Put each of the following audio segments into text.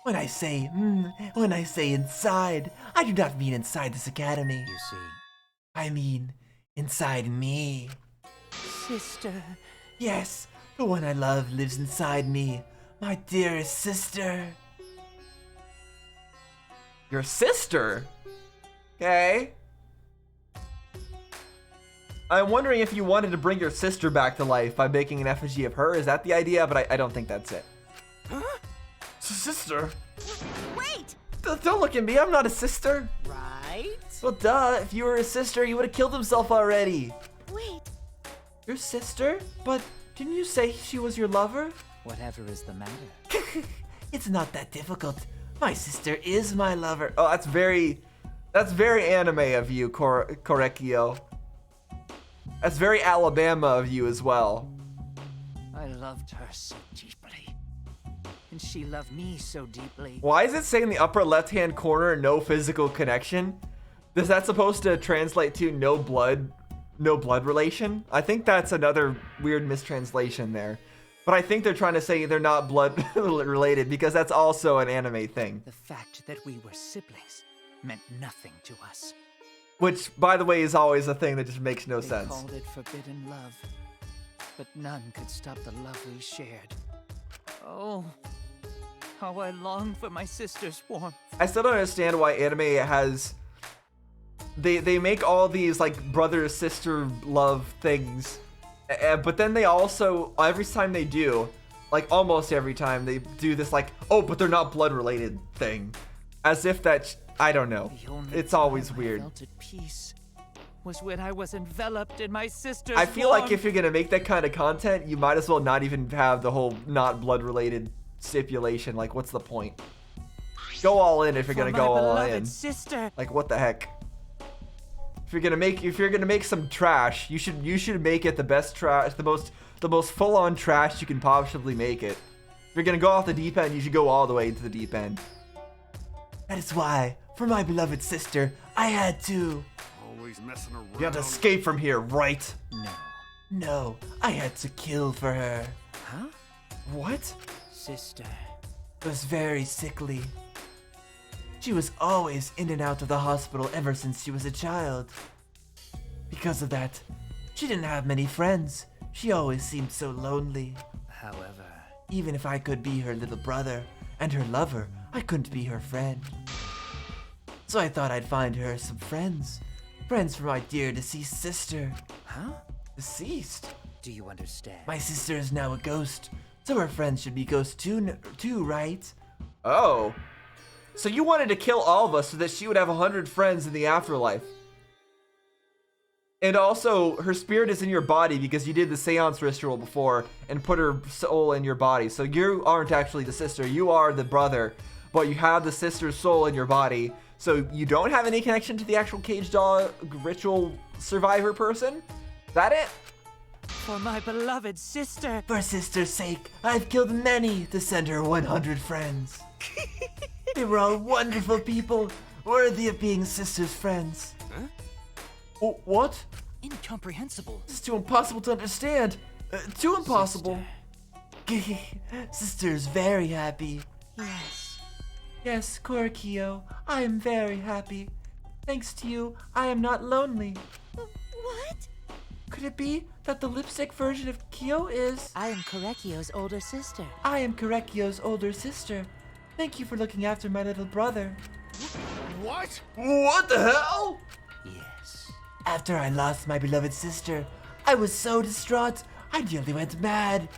When I say inside, I do not mean inside this academy. You see. I mean inside me. Sister. Yes, the one I love lives inside me. My dearest sister. Your sister? Okay. I'm wondering if you wanted to bring your sister back to life by making an effigy of her. Is that the idea? But I don't think that's it. Huh? Sister? Wait! Don't look at me. I'm not a sister. Right? Well, duh. If you were a sister, he would have killed himself already. Wait. Your sister? But didn't you say she was your lover? Whatever is the matter? It's not that difficult. My sister is my lover. Oh, that's very anime of you, Korekio. That's very Alabama of you as well. I loved her so deeply. And she loved me so deeply. Why is it saying in the upper left-hand corner, no physical connection? Is that supposed to translate to no blood relation? I think that's another weird mistranslation there. But I think they're trying to say they're not blood related because that's also an anime thing. The fact that we were siblings meant nothing to us. Which, by the way, is always a thing that just makes no They sense. called it forbidden love. But none could stop the love we shared. Oh, how I long for my sister's warmth. I still don't understand why anime has... They make all these, like, brother-sister love things. But then they also, every time they do, like, almost every time, they do this, like, oh, but they're not blood-related thing. As if that... I don't know. It's always weird. I felt at peace was when I was enveloped in my sister's I feel like warmth. if you're gonna make that kind of content, you might as well not even have the whole not blood-related stipulation. Like, what's the point? Go all in if you're gonna go all in. Sister. Like, what the heck? If you're gonna make some trash, you should make it the best trash, the most full-on trash you can possibly make it. If you're gonna go off the deep end, you should go all the way into the deep end. That is why, for my beloved sister, I had to. Always messing around. You have to escape from here, right? No. No, I had to kill for her. Huh? What? Sister. It was very sickly. She was always in and out of the hospital ever since she was a child. Because of that, she didn't have many friends. She always seemed so lonely. However, Even if I could be her little brother and her lover, I couldn't be her friend. So I thought I'd find her some friends. Friends for my dear deceased sister. huh? Deceased? Do you understand? My sister is now a ghost, so her friends should be ghosts too, right? Oh. So you wanted to kill all of us so that she would have 100 friends in the afterlife. And also, her spirit is in your body because you did the seance ritual before and put her soul in your body. So you aren't actually the sister, you are the brother, but you have the sister's soul in your body. So you don't have any connection to the actual cage doll ritual survivor person? Is that it? For my beloved sister. For sister's sake, I've killed many to send her 100 friends. They were all wonderful people, worthy of being sister's friends. Huh? Oh, what? Incomprehensible. This is too impossible to understand. Too impossible. Sister's very happy. Yes. Yes, Korekio, I am very happy. Thanks to you, I am not lonely. What? Could it be that the lipstick version of Kyo is... I am Korekio's older sister. I am Korekio's older sister. Thank you for looking after my little brother. What? What the hell? Yes. After I lost my beloved sister, I was so distraught, I nearly went mad.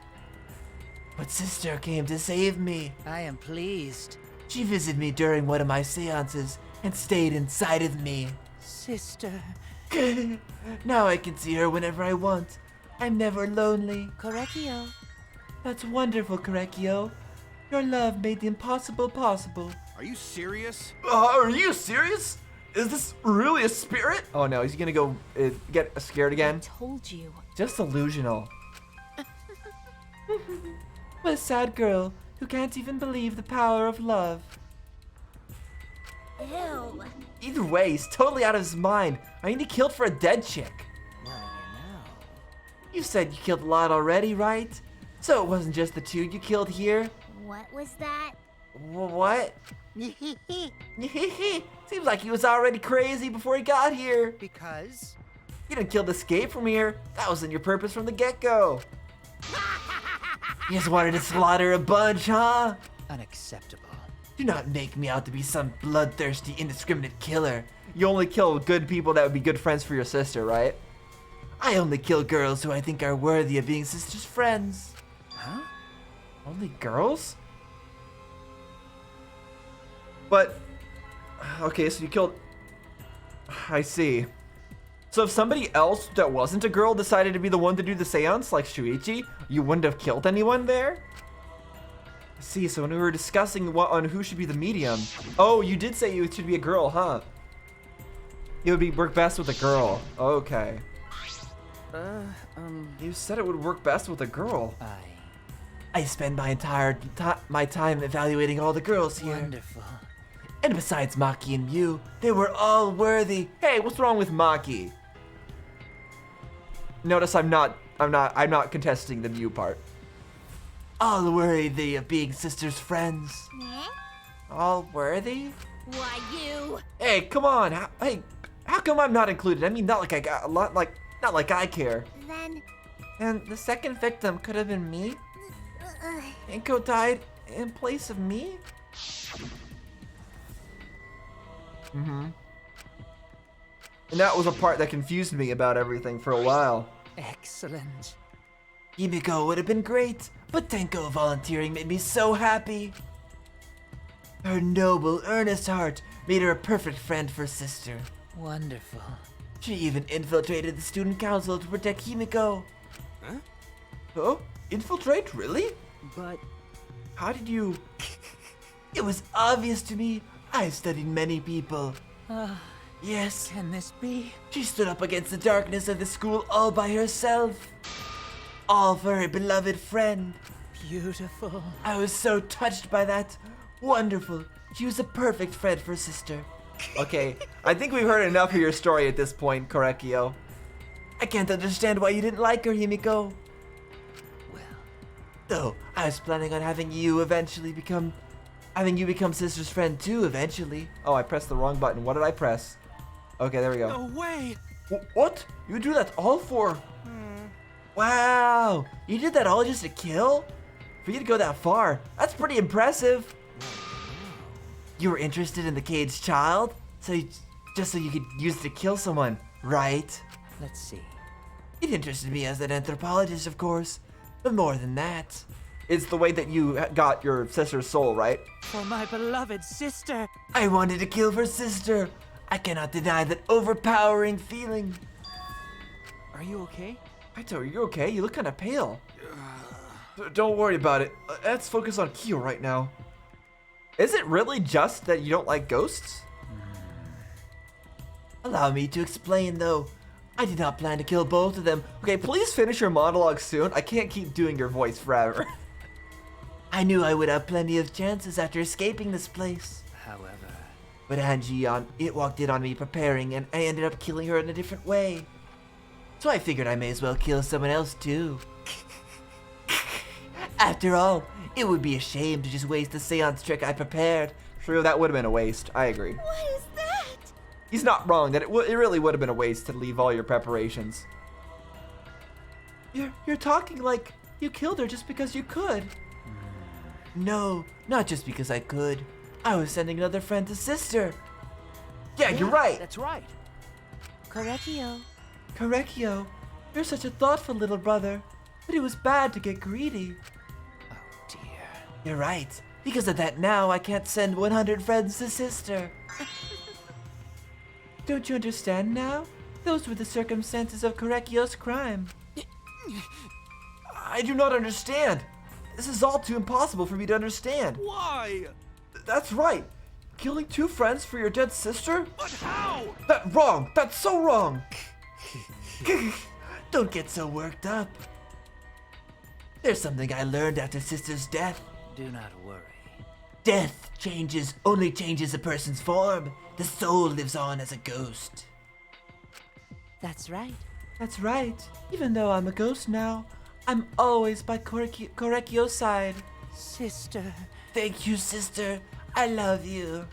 But sister came to save me. I am pleased. She visited me during one of my seances and stayed inside of me. Sister. Now I can see her whenever I want. I'm never lonely. Korekio. That's wonderful, Korekio. Your love made the impossible possible. Are you serious? Are you serious? Is this really a spirit? Oh no, he's gonna go get scared I again. told you. Just delusional. What a sad girl who can't even believe the power of love. Ew. Either way, he's totally out of his mind. I mean, he killed for a dead chick. Well, you know. You said you killed a lot already, right? So it wasn't just the two you killed here? What was that? What? Seems like he was already crazy before he got here. Because? You didn't kill the escape from here. That wasn't your purpose from the get-go. You just wanted to slaughter a bunch, huh? Unacceptable. Do not make me out to be some bloodthirsty, indiscriminate killer. You only kill good people that would be good friends for your sister, right? I only kill girls who I think are worthy of being sister's friends. Huh? Only girls? But, okay, so you killed... I see. So if somebody else that wasn't a girl decided to be the one to do the seance, like Shuichi, you wouldn't have killed anyone there? I see, so when we were discussing on who should be the medium... Oh, you did say it should be a girl, huh? It would work best with a girl. Okay. You said it would work best with a girl. I spend my entire time evaluating all the girls here. Wonderful. And besides Maki and Mew, they were all worthy. Hey, what's wrong with Maki? Notice I'm not contesting the Mew part. All worthy of being sisters' friends. All worthy? Why, you? Hey, come on. How come I'm not included? I mean, not like I got a lot, not like I care. Then... And the second victim could have been me. Inko died in place of me. And that was a part that confused me about everything for a while. Excellent. Himiko would have been great, but Tenko volunteering made me so happy. Her noble, earnest heart made her a perfect friend for sister. Wonderful. She even infiltrated the student council to protect Himiko. Huh? Oh? Infiltrate? Really? But... How did you... It was obvious to me. I've studied many people. Yes, Can this be? she stood up against the darkness of the school all by herself. All for her beloved friend. Beautiful. I was so touched by that. Wonderful. She was a perfect friend for sister. Okay, I think we've heard enough of your story at this point, Korekio. I can't understand why you didn't like her, Himiko. Well, Though, I was planning on having you become sister's friend too, eventually. Oh, I pressed the wrong button. What did I press? Okay, there we go. No way! What? You do that all for? Wow, you did that all just to kill? For you to go that far, that's pretty impressive. You were interested in the caged child? Just so you could use it to kill someone, right? let's see. It interested me as an anthropologist, of course, but more than that. It's the way that you got your sister's soul, right? For my beloved sister. I wanted to kill her sister. I cannot deny that overpowering feeling. Are you okay? Kaito, you're okay? You look kind of pale. Don't worry about it. Let's focus on Kyo right now. Is it really just that you don't like ghosts? Allow me to explain, though. I did not plan to kill both of them. Okay, please finish your monologue soon. I can't keep doing your voice forever. I knew I would have plenty of chances after escaping this place. However... But Angie walked in on me preparing, and I ended up killing her in a different way. So I figured I may as well kill someone else too. After all, it would be a shame to just waste the seance trick I prepared. True, that would have been a waste. I agree. What is that? He's not wrong that it really would have been a waste to leave all your preparations. You're talking like you killed her just because you could. No, not just because I could. I was sending another friend to sister. Yeah, you're right. That's right. Korekio. Korekio, you're such a thoughtful little brother, but it was bad to get greedy. Oh dear. You're right. Because of that now, I can't send 100 friends to sister. Don't you understand now? Those were the circumstances of Korekio's crime. I do not understand. This is all too impossible for me to understand. Why? That's right. Killing 2 friends for your dead sister? But how? That's wrong. That's so wrong. Don't get so worked up. There's something I learned after sister's death. Do not worry. Death only changes a person's form. The soul lives on as a ghost. That's right. That's right. Even though I'm a ghost now, I'm always by Korekio's side. Sister, Thank you, sister. I love you.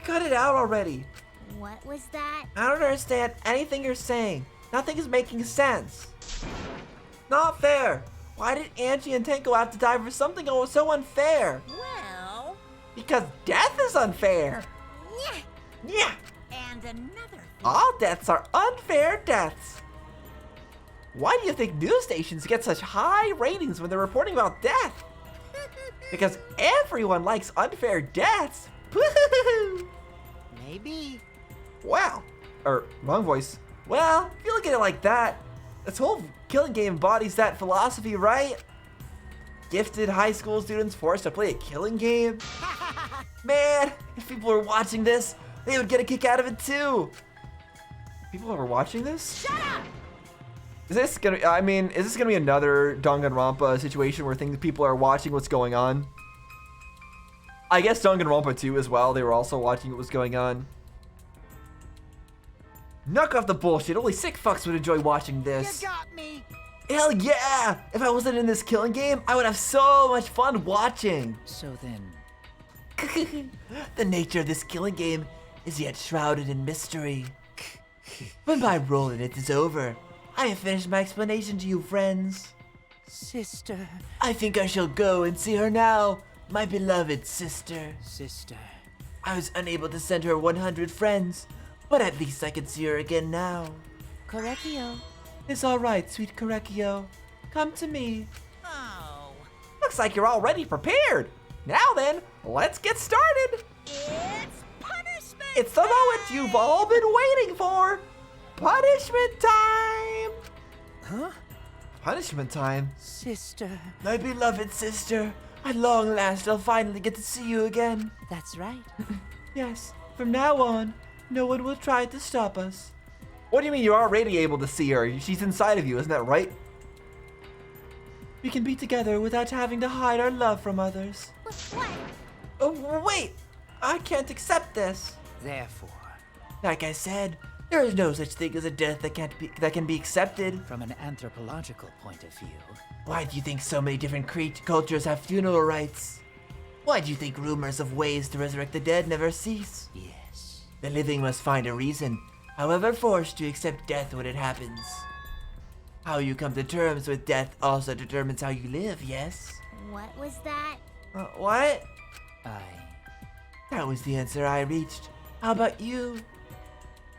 Cut it out already. What was that? I don't understand anything you're saying. Nothing is making sense. Not fair. Why did Angie and Tenko have to die for something that was so unfair? Well, Because death is unfair. yeah. Yeah. And another thing. All deaths are unfair deaths. Why do you think news stations get such high ratings when they're reporting about death? Because everyone likes unfair deaths. Maybe. Wow. Or, wrong voice. Well, if you look at it like that, this whole killing game embodies that philosophy, right? Gifted high school students forced to play a killing game? Man, if people were watching this, they would get a kick out of it too. People are watching this? Shut up! Is this gonna be another Danganronpa situation where people are watching what's going on? I guess Danganronpa 2 as well, they were also watching what was going on. Knock off the bullshit, only sick fucks would enjoy watching this. You got me. Hell yeah! If I wasn't in this killing game, I would have so much fun watching. So then, The nature of this killing game is yet shrouded in mystery. When my role in it is over, I have finished my explanation to you, friends. sister, I think I shall go and see her now, my beloved sister. sister. I was unable to send her 100 friends, but at least I can see her again now. Correcchio. It's alright, sweet Correcchio. Come to me. Oh. Looks like you're already prepared. Now then, let's get started. It's punishment. It's the moment you've all been waiting for. Punishment time. Huh? Punishment time? Sister. My beloved sister, at long last I'll finally get to see you again. That's right. Yes, from now on, no one will try to stop us. What do you mean you're already able to see her? She's inside of you, isn't that right? We can be together without having to hide our love from others. What? Oh, wait! I can't accept this. Therefore, Like I said, there is no such thing as a death that can be accepted. from an anthropological point of view, Why do you think so many different cultures have funeral rites? Why do you think rumors of ways to resurrect the dead never cease? yes. The living must find a reason, however forced, to accept death when it happens. How you come to terms with death also determines how you live, yes? What was that? What? I. That was the answer I reached. How about you?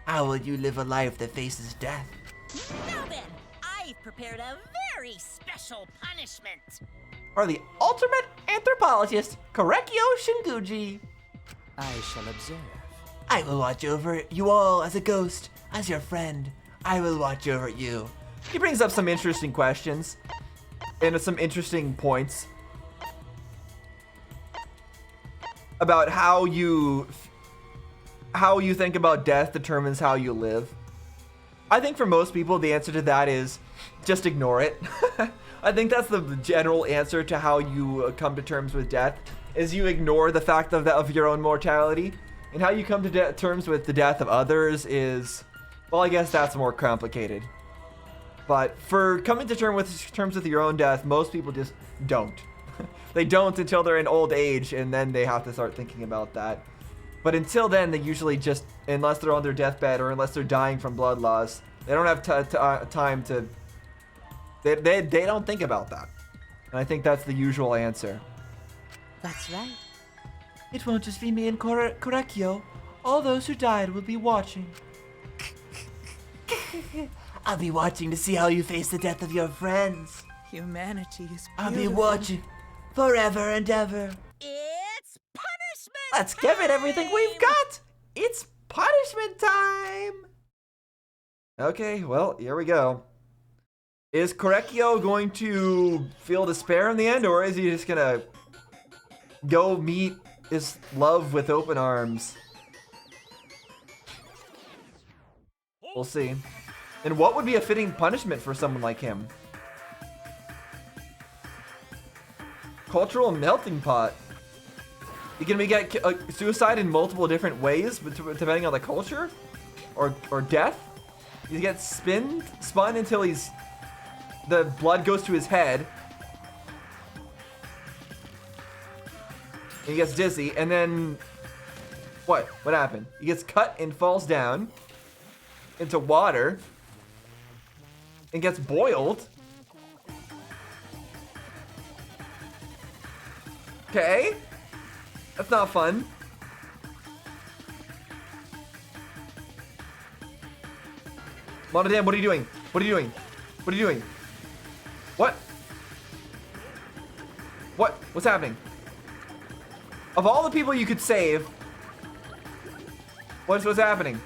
How will you live a life that faces death? Now then, I've prepared a very special punishment. Or the ultimate anthropologist, Correcchio Shinguji. I shall observe. I will watch over you all as a ghost, as your friend. I will watch over you. He brings up some interesting questions and some interesting points about how you think about death determines how you live. I think for most people the answer to that is just ignore it. I think that's the general answer to how you come to terms with death, is you ignore the fact of your own mortality. And how you come to terms with the death of others is, well, I guess that's more complicated. But for coming to terms with your own death, most people just don't. They don't until they're in old age, and then they have to start thinking about that. But until then, they usually just, unless they're on their deathbed or unless they're dying from blood loss, they don't have time to. They don't think about that. And I think that's the usual answer. That's right. It won't just be me and Correcchio. All those who died will be watching. I'll be watching to see how you face the death of your friends. Humanity is I'll be beautiful. watching forever and ever. It's punishment. Let's give it everything we've got. It's punishment time. Okay, well, here we go. Is Correcchio going to feel despair in the end, or is he just gonna go meet his love with open arms? We'll see. And what would be a fitting punishment for someone like him? Cultural melting pot. You can get suicide in multiple different ways, depending on the culture, or death. You get spun until the blood goes to his head. He gets dizzy, and then what? What happened? He gets cut and falls down into water and gets boiled. Okay, that's not fun. Monodam, what are you doing? What are you doing? What are you doing? What? What? What's happening? Of all the people you could save, what's happening?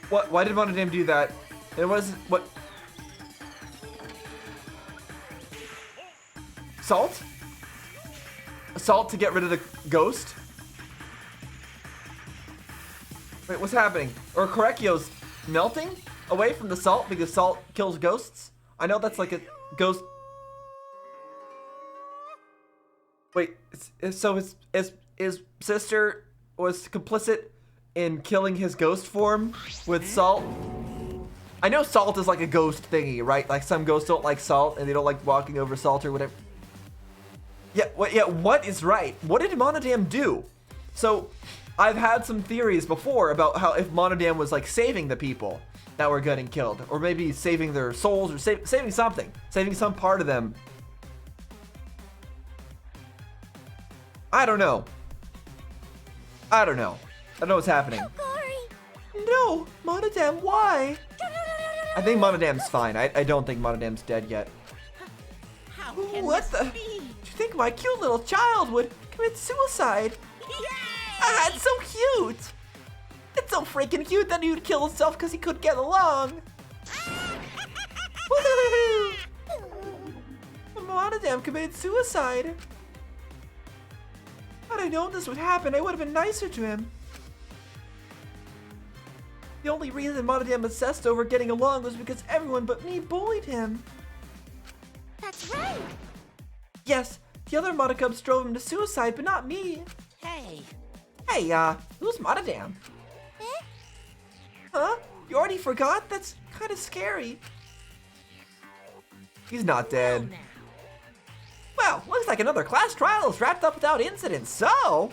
What? Why did Monodam do that? It was what? Salt? Salt to get rid of the ghost? Wait, what's happening? Or Korekio's melting away from the salt because salt kills ghosts? I know that's like a ghost. Wait, so his sister was complicit in killing his ghost form with salt? I know salt is like a ghost thingy, right? Like some ghosts don't like salt and they don't like walking over salt or whatever. Yeah, what is right? What did Monodam do? So, I've had some theories before about how if Monodam was like saving the people that were getting killed, or maybe saving their souls, or saving something, saving some part of them. I don't know. I don't know what's happening. No, Monodam, why? I think Monodam's fine. I don't think Monodam's dead yet. How can What this the? be? Do you think my cute little child would commit suicide? Ah, it's so cute! It's so freaking cute that he would kill himself because he couldn't get along. Woohoo! Monodam committed suicide. Had I known this would happen, I would have been nicer to him. The only reason Monodam obsessed over getting along was because everyone but me bullied him. That's right. Yes, the other Monocubs drove him to suicide, but not me. Hey. Hey, who's Monodam? Huh? You already forgot? That's kind of scary. He's not dead. Well, looks like another class trial is wrapped up without incident, so...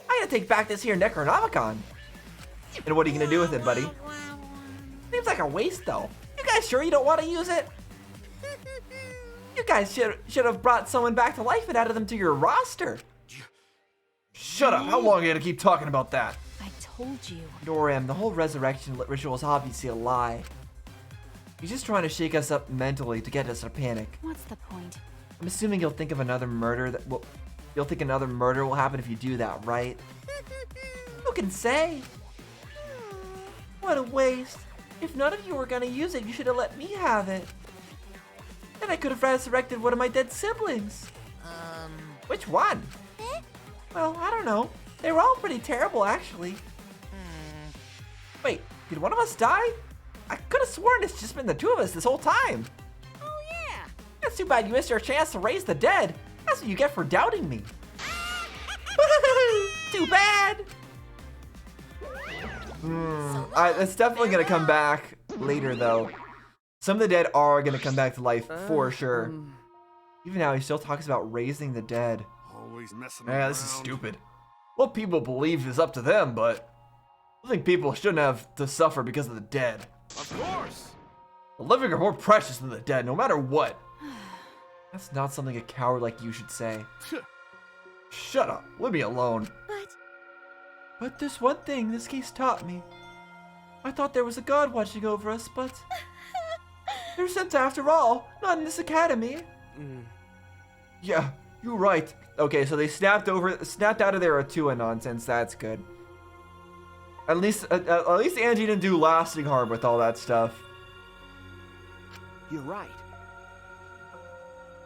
I gotta take back this here Necronomicon. And what are you gonna do with it, buddy? Seems like a waste, though. You guys sure you don't want to use it? You guys should have brought someone back to life and added them to your roster. Shut up. How long are you gonna keep talking about that? I told you. Doram, the whole resurrection ritual is obviously a lie. He's just trying to shake us up mentally to get us to panic. What's the point? I'm assuming you'll think of another murder you'll think another murder will happen if you do that, right? Who can say? What a waste. If none of you were gonna use it, you should have let me have it. Then I could have resurrected one of my dead siblings. Which one? Well, I don't know. They were all pretty terrible, actually. Wait, did one of us die? I could have sworn it's just been the two of us this whole time. Oh, yeah. That's too bad you missed your chance to raise the dead. That's what you get for doubting me. Too bad. It's definitely gonna come back later, though. Some of the dead are gonna come back to life for sure. Even now, he still talks about raising the dead. Always messing Yeah, around. this is stupid. What people believe is up to them, but I think people shouldn't have to suffer because of the dead. Of course. The living are more precious than the dead, no matter what. That's not something a coward like you should say. Shut up. Leave me alone. But there's one thing this case taught me. I thought there was a god watching over us, but there isn't after all. Not in this academy. Yeah, you're right. Okay, so they snapped out of their Atua nonsense. That's good. At least Angie didn't do lasting harm with all that stuff. You're right.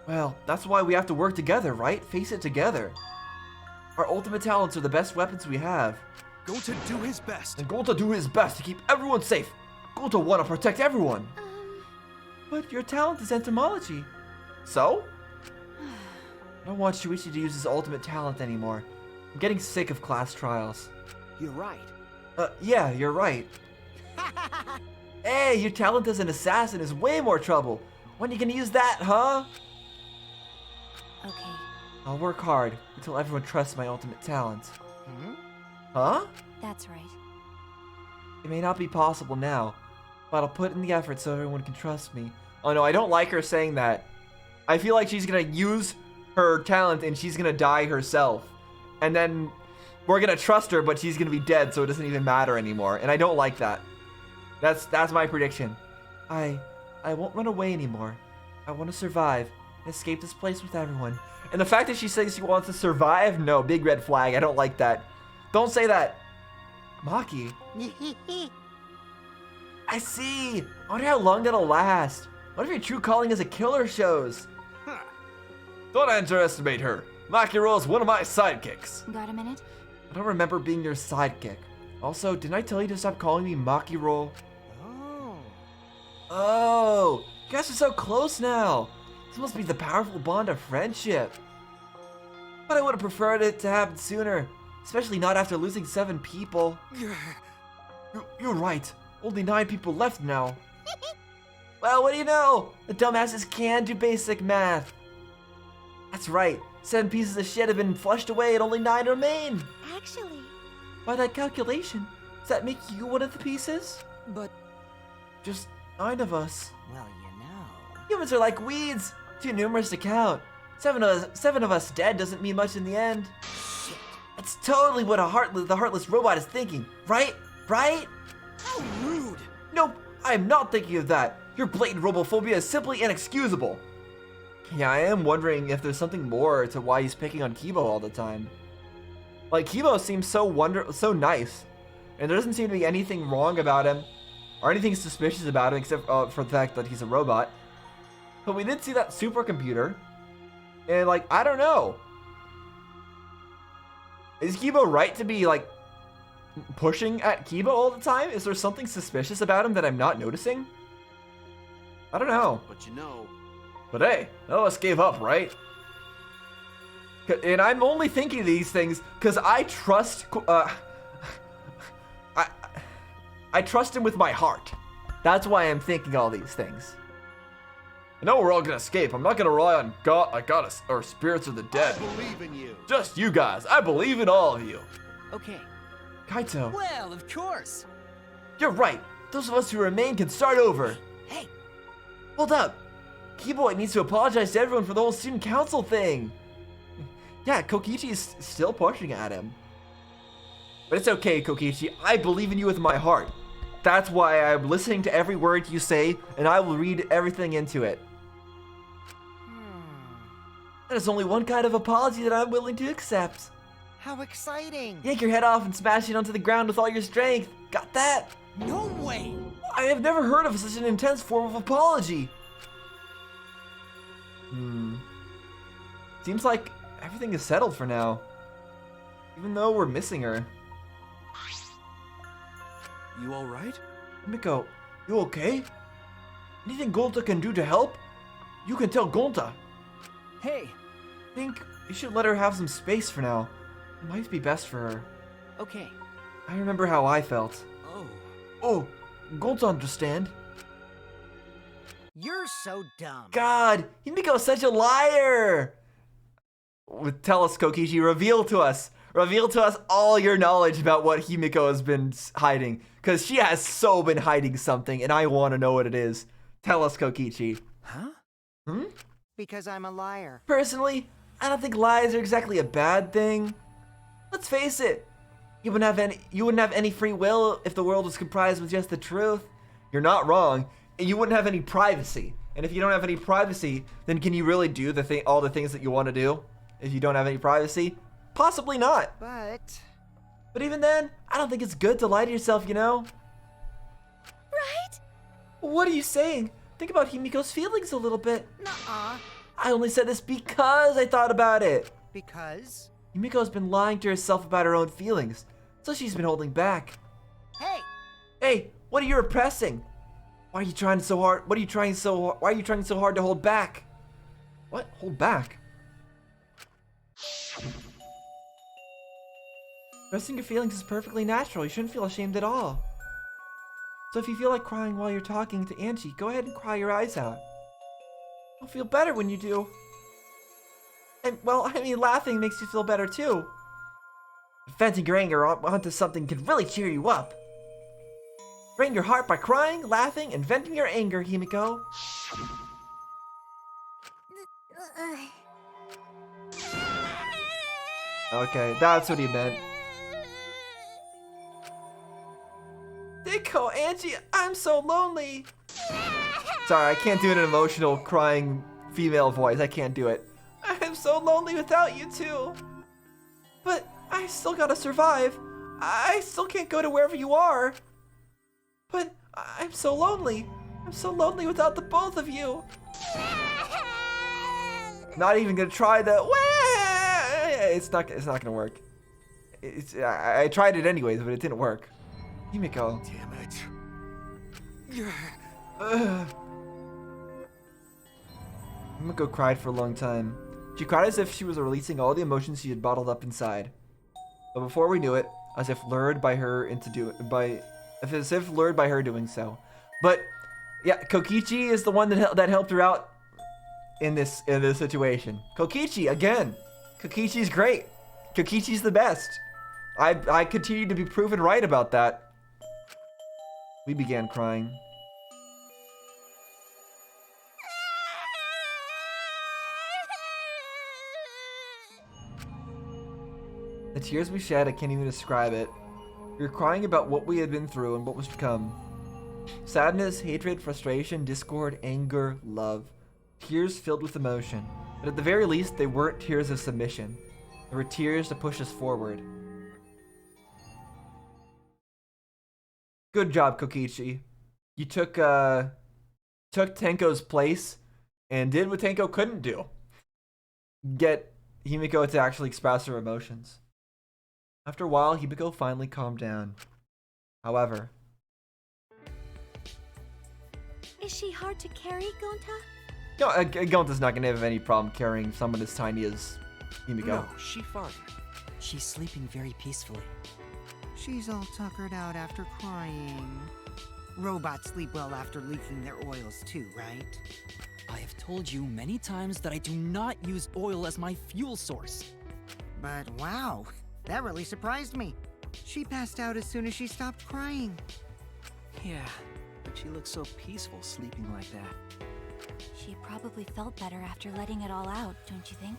Well, that's why we have to work together, right? Face it together. Our ultimate talents are the best weapons we have. Go to do his best. And Golta do his best to keep everyone safe. Golta want to protect everyone. But your talent is entomology. So? I don't want Shuichi to use his ultimate talent anymore. I'm getting sick of class trials. You're right. Yeah, you're right. Hey, your talent as an assassin is way more trouble. When are you gonna use that, huh? Okay. I'll work hard until everyone trusts my ultimate talent. Huh? That's right. It may not be possible now, but I'll put in the effort so everyone can trust me. Oh no, I don't like her saying that. I feel like she's gonna use her talent and she's gonna die herself. And then we're gonna trust her, but she's gonna be dead, so it doesn't even matter anymore. And I don't like that. That's my prediction. I won't run away anymore. I want to survive and escape this place with everyone. And the fact that she says she wants to survive, no, big red flag. I don't like that. Don't say that. Maki. I see. I wonder how long that'll last. What if your true calling as a killer shows? Don't underestimate her. Maki is one of my sidekicks. Got a minute? I don't remember being your sidekick. Also, didn't I tell you to stop calling me Maki Roll? Oh, you guys are so close now. This must be the powerful bond of friendship. But I would have preferred it to happen sooner, especially not after losing 7 people. You're right. Only 9 people left now. Well, what do you know? The dumbasses can do basic math. That's right. 7 pieces of shit have been flushed away and only 9 remain. Actually. By that calculation, does that make you one of the pieces? But, Just 9 of us. well, you know. Humans are like weeds, too numerous to count. 7 of us dead doesn't mean much in the end. Shit. That's totally what the heartless robot is thinking, right? Right? How rude. Nope, I am not thinking of that. Your blatant robophobia is simply inexcusable. Yeah, I am wondering if there's something more to why he's picking on Kibo all the time. Like, Kibo seems so nice, and there doesn't seem to be anything wrong about him, or anything suspicious about him except for the fact that he's a robot. But we did see that supercomputer, and like, I don't know. Is Kibo right to be like pushing at Kibo all the time? Is there something suspicious about him that I'm not noticing? I don't know. But you know, But hey, none of us gave up, right? And I'm only thinking these things because I trust. I trust him with my heart. That's why I'm thinking all these things. I know we're all gonna escape. I'm not gonna rely on goddess, or spirits of the I dead. believe in you. Just you guys. I believe in all of you. Okay. Kaito, Well, of course. you're right. Those of us who remain can start over. Hey, Hold up. Keyboy needs to apologize to everyone for the whole student council thing. Yeah, Kokichi's still pushing at him. But it's okay, Kokichi. I believe in you with my heart. That's why I'm listening to every word you say, and I will read everything into it. There's only one kind of apology that I'm willing to accept. how exciting. Yank your head off and smash it onto the ground with all your strength. Got that? No way. I have never heard of such an intense form of apology. Seems like everything is settled for now. Even though we're missing her. You all right? Miko, you okay? Anything Gonta can do to help? You can tell Gonta. Hey, I think you should let her have some space for now. It might be best for her. okay. I remember how I felt. Oh. Oh, Gonta understand. You're so dumb. God, Himiko's such a liar! Tell us, Kokichi, reveal to us all your knowledge about what Himiko has been hiding. Because she has so been hiding something, and I want to know what it is. Tell us, Kokichi. Huh? Because I'm a liar. Personally, I don't think lies are exactly a bad thing. Let's face it, you wouldn't have any free will if the world was comprised with just the truth. You're not wrong, and you wouldn't have any privacy. And if you don't have any privacy, then can you really do all the things that you want to do? If you don't have any privacy? Possibly not. But even then, I don't think it's good to lie to yourself, you know? Right? What are you saying? Think about Himiko's feelings a little bit. Nuh-uh. I only said this because I thought about it. Because? Yumiko's been lying to herself about her own feelings, so she's been holding back. Hey! Hey, what are you repressing? Why are you trying so hard? Why are you trying so hard to hold back? What? Hold back? Expressing your feelings is perfectly natural. You shouldn't feel ashamed at all. So if you feel like crying while you're talking to Angie, go ahead and cry your eyes out. You'll feel better when you do. And, well, I mean, laughing makes you feel better too. Venting your anger onto something can really cheer you up. Drain your heart by crying, laughing, and venting your anger, Himiko. Okay, that's what he meant. Nico, Angie, I'm so lonely. Sorry, I can't do an emotional crying female voice. I can't do it. I'm so lonely without you two. But I still gotta survive. I still can't go to wherever you are. But I'm so lonely. I'm so lonely without the both of you. Not even gonna try the it's not gonna work. I tried it anyways, but it didn't work. Himiko. Damn it. Himiko cried for a long time. She cried as if she was releasing all the emotions she had bottled up inside. But before we knew it, as if lured by her doing so. But yeah, Kokichi is the one that helped her out in this situation. Kokichi again. Kokichi's great. Kokichi's the best. I continue to be proven right about that. We began crying. The tears we shed, I can't even describe it. We were crying about what we had been through and what was to come. Sadness, hatred, frustration, discord, anger, love. Tears filled with emotion. But at the very least, they weren't tears of submission. They were tears to push us forward. Good job, Kokichi. You took Tenko's place and did what Tenko couldn't do. Get Himiko to actually express her emotions. After a while, Himiko finally calmed down. However... Is she hard to carry, Gonta? No, Gonta's not gonna have any problem carrying someone as tiny as Himiko. No, she fine. She's sleeping very peacefully. She's all tuckered out after crying. Robots sleep well after leaking their oils too, right? I have told you many times that I do not use oil as my fuel source. But wow, that really surprised me. She passed out as soon as she stopped crying. Yeah, but she looks so peaceful sleeping like that. She probably felt better after letting it all out, don't you think?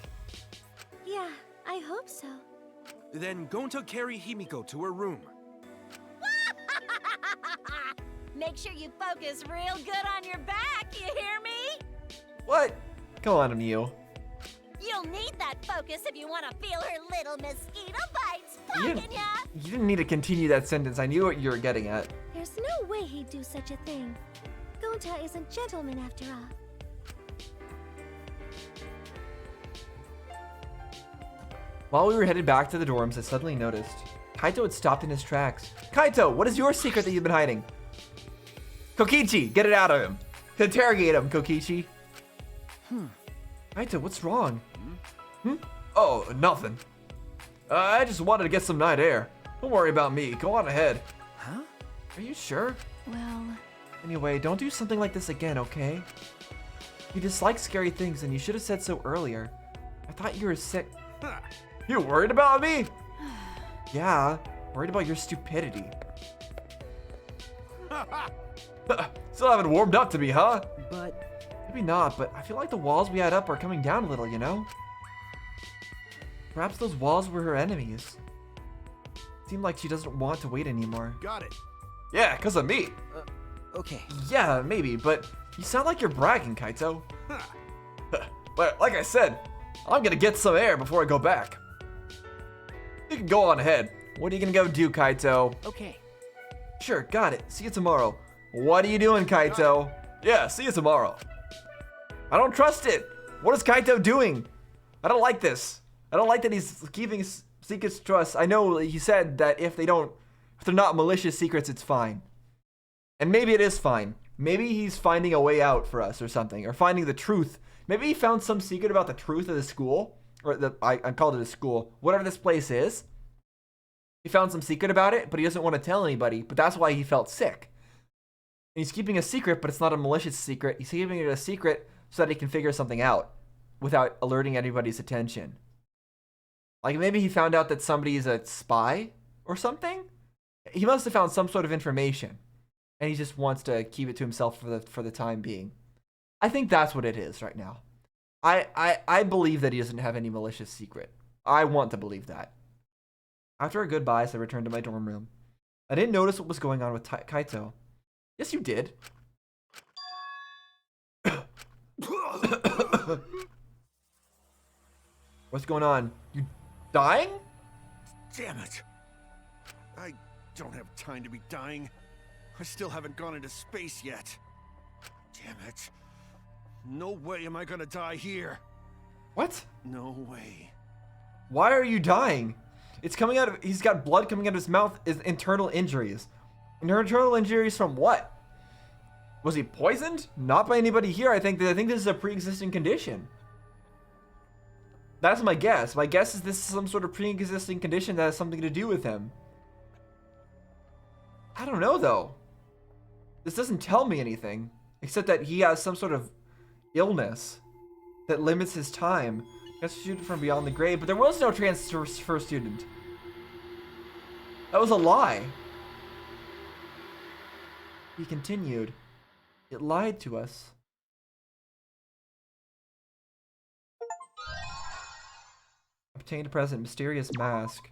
Yeah, I hope so. Then Gonta carry Himiko to her room. Make sure you focus real good on your back, you hear me? What? Come on, Emil. You'll need that focus if you want to feel her little mosquito bites poking ya! You didn't need to continue that sentence. I knew what you were getting at. There's no way he'd do such a thing. Gonta is a gentleman after all. While we were headed back to the dorms, I suddenly noticed Kaito had stopped in his tracks. Kaito, what is your secret that you've been hiding? Kokichi, get it out of him. Interrogate him, Kokichi. Kaito, what's wrong? Oh, nothing. I just wanted to get some night air. Don't worry about me. Go on ahead. Huh? Are you sure? Well... Anyway, don't do something like this again, okay? You dislike scary things and you should have said so earlier. I thought you were sick. You worried about me? Yeah, worried about your stupidity. Still haven't warmed up to me, huh? But Maybe not, but I feel like the walls we had up are coming down a little, you know? Perhaps those walls were her enemies. Seemed like she doesn't want to wait anymore. Got it. Yeah, 'cause of me. okay. Yeah, maybe, but you sound like you're bragging, Kaito. But like I said, I'm gonna get some air before I go back. You can go on ahead. What are you gonna go do, Kaito? Okay. Sure, got it. See you tomorrow. What are you doing, Kaito? Yeah, see you tomorrow. I don't trust it. What is Kaito doing? I don't like this. I don't like that he's keeping secrets to us. I know he said that if they're not malicious secrets, it's fine. And maybe it is fine. Maybe he's finding a way out for us or something, or finding the truth. Maybe he found some secret about the truth of the school, or I called it a school, whatever this place is. He found some secret about it, but he doesn't want to tell anybody, but that's why he felt sick. he's keeping a secret, but it's not a malicious secret. He's keeping it a secret so that he can figure something out without alerting anybody's attention. Like maybe he found out that somebody's a spy or something. He must have found some sort of information, and he just wants to keep it to himself for the time being. I think that's what it is right now. I believe that he doesn't have any malicious secret. I want to believe that. After our goodbyes, I returned to my dorm room. I didn't notice what was going on with Kaito. Yes, you did. What's going on? You dying? Damn it. I don't have time to be dying. I still haven't gone into space yet. Damn it. No way am I gonna die here. What? No way. Why are you dying? It's coming out of, he's got blood coming out of his mouth, is internal injuries. And her internal injuries from what? Was he poisoned? Not by anybody here. I think this is a pre-existing condition. That's my guess. My guess is this is some sort of pre-existing condition that has something to do with him. I don't know though. This doesn't tell me anything, except that he has some sort of illness that limits his time. That's a student from beyond the grave, but there was no transfer student. That was a lie. He continued. It lied to us. Obtained a present, mysterious mask.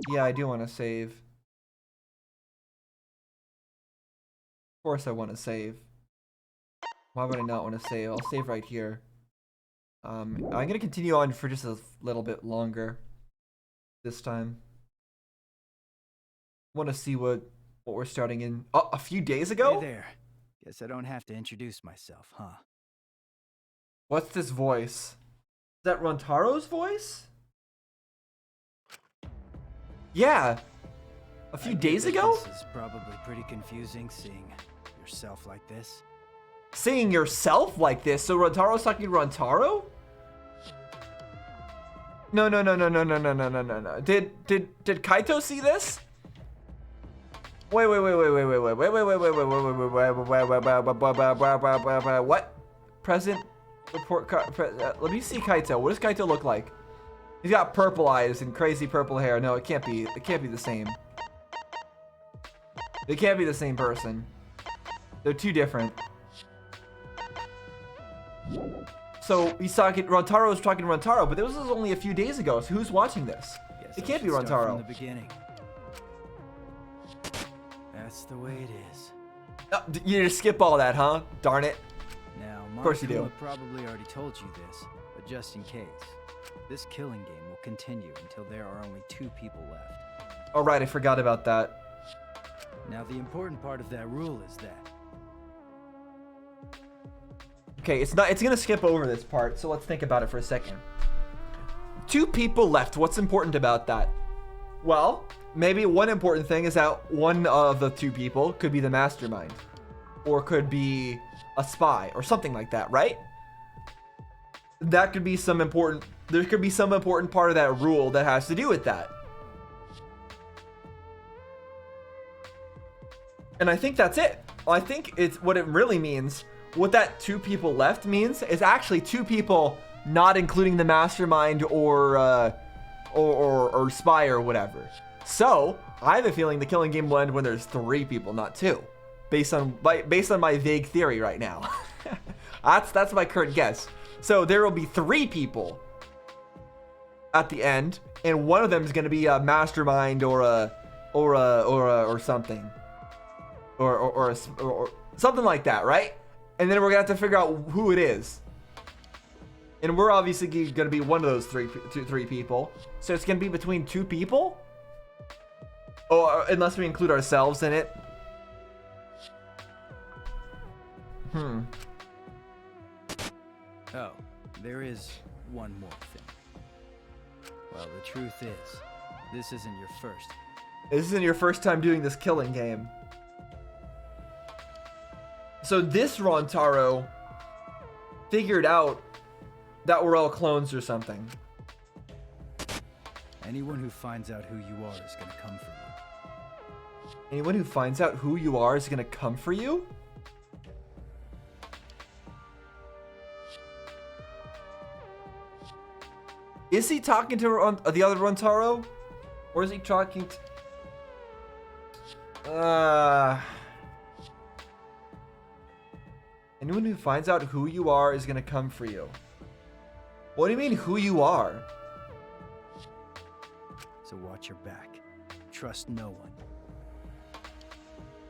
Yeah, I do want to save. Of course I want to save. Why would I not want to save? I'll save right here. I'm going to continue on for just a little bit longer this time. Want to see what we're starting in. Oh, a few days ago? Hey there. Guess I don't have to introduce myself, huh? What's this voice? Is that Rontaro's voice? Yeah. A few days ago? This is probably pretty confusing seeing yourself like this. Seeing yourself like this? So Rontaro's talking to Rontaro? No. Did Kaito see this? Wait. What? Present report card. Let me see Kaito. What does Kaito look like? He's got purple eyes and crazy purple hair. No, it can't be. It can't be the same. They can't be the same person. They're too different. So he's talking. Rontaro's talking to Rontaro, but this was only a few days ago. So who's watching this? It can't be Rontaro. From the beginning. That's the way it is. Oh, you just skip all that, huh? Darn it. Now, of course you do. Monokuma probably already told you this, but just in case, this killing game will continue until there are only 2 people left. All right, I forgot about that. Now, the important part of that rule is that. Okay, it's gonna skip over this part, so let's think about it for a second. 2 people left. What's important about that? Well, maybe one important thing is that one of the 2 people could be the mastermind, or could be a spy, or something like that, right? That could be some important. There could be some important part of that rule that has to do with that. And I think that's it. I think it's what it really means. What that 2 people left means is actually 2 people, not including the mastermind or spy or whatever. So I have a feeling the killing game will end when there's 3 people, not 2, based on my vague theory right now. that's my current guess. So there will be 3 people at the end, and one of them is going to be a mastermind or something, or something like that, right? And then we're gonna have to figure out who it is. And we're obviously gonna be one of those three people. So it's gonna be between 2 people? Or unless we include ourselves in it. Oh, there is one more thing. Well, the truth is, this isn't your first. This isn't your first time doing this killing game. So this Rontaro figured out that we're all clones or something. Anyone who finds out who you are is gonna come for you. Anyone who finds out who you are is gonna come for you? Is he talking to the other Rontaro? Or is he talking to... Anyone who finds out who you are is gonna come for you. What do you mean, who you are? So watch your back. Trust no one.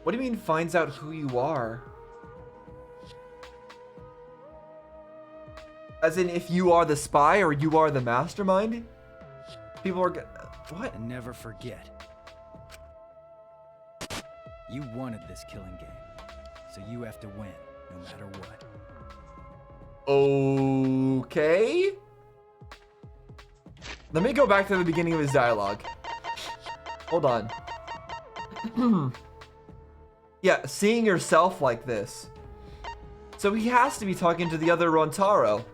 What do you mean, finds out who you are? As in, if you are the spy or you are the mastermind? People are what? And never forget. You wanted this killing game, so you have to win, no matter what. Okay. Let me go back to the beginning of his dialogue. Hold on. Yeah, seeing yourself like this. So he has to be talking to the other Rontaro.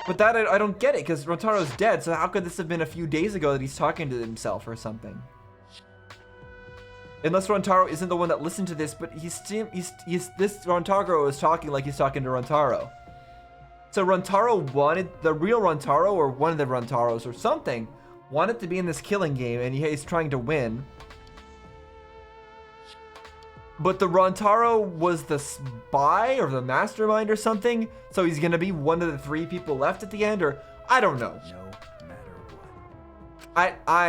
But that, I don't get it, because Rontaro's dead, so how could this have been a few days ago that he's talking to himself or something? Unless Rontaro isn't the one that listened to this, but this Rontaro is talking like he's talking to Rontaro. So Rontaro wanted, the real Rontaro, or one of the Rontaros or something, wanted to be in this killing game, and he's trying to win. But the Rontaro was the spy or the mastermind or something, so he's gonna be one of the 3 people left at the end, or I don't know. No matter what. I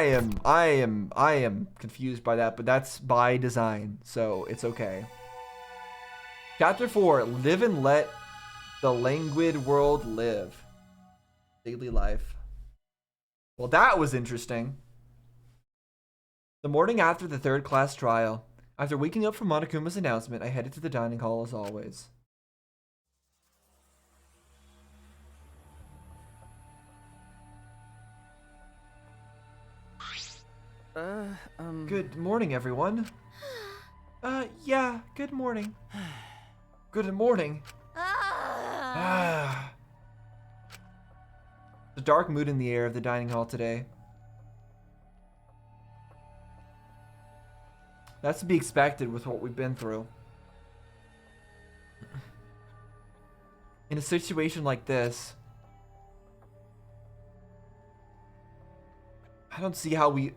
am confused by that, but that's by design, so it's okay. Chapter 4: Live and let the languid world live. Daily life. Well, that was interesting. The morning after the 3rd class trial. After waking up from Monokuma's announcement, I headed to the dining hall as always. Good morning, everyone. Yeah, good morning. Good morning. The dark mood in the air of the dining hall today. That's to be expected with what we've been through. In a situation like this, I don't see how we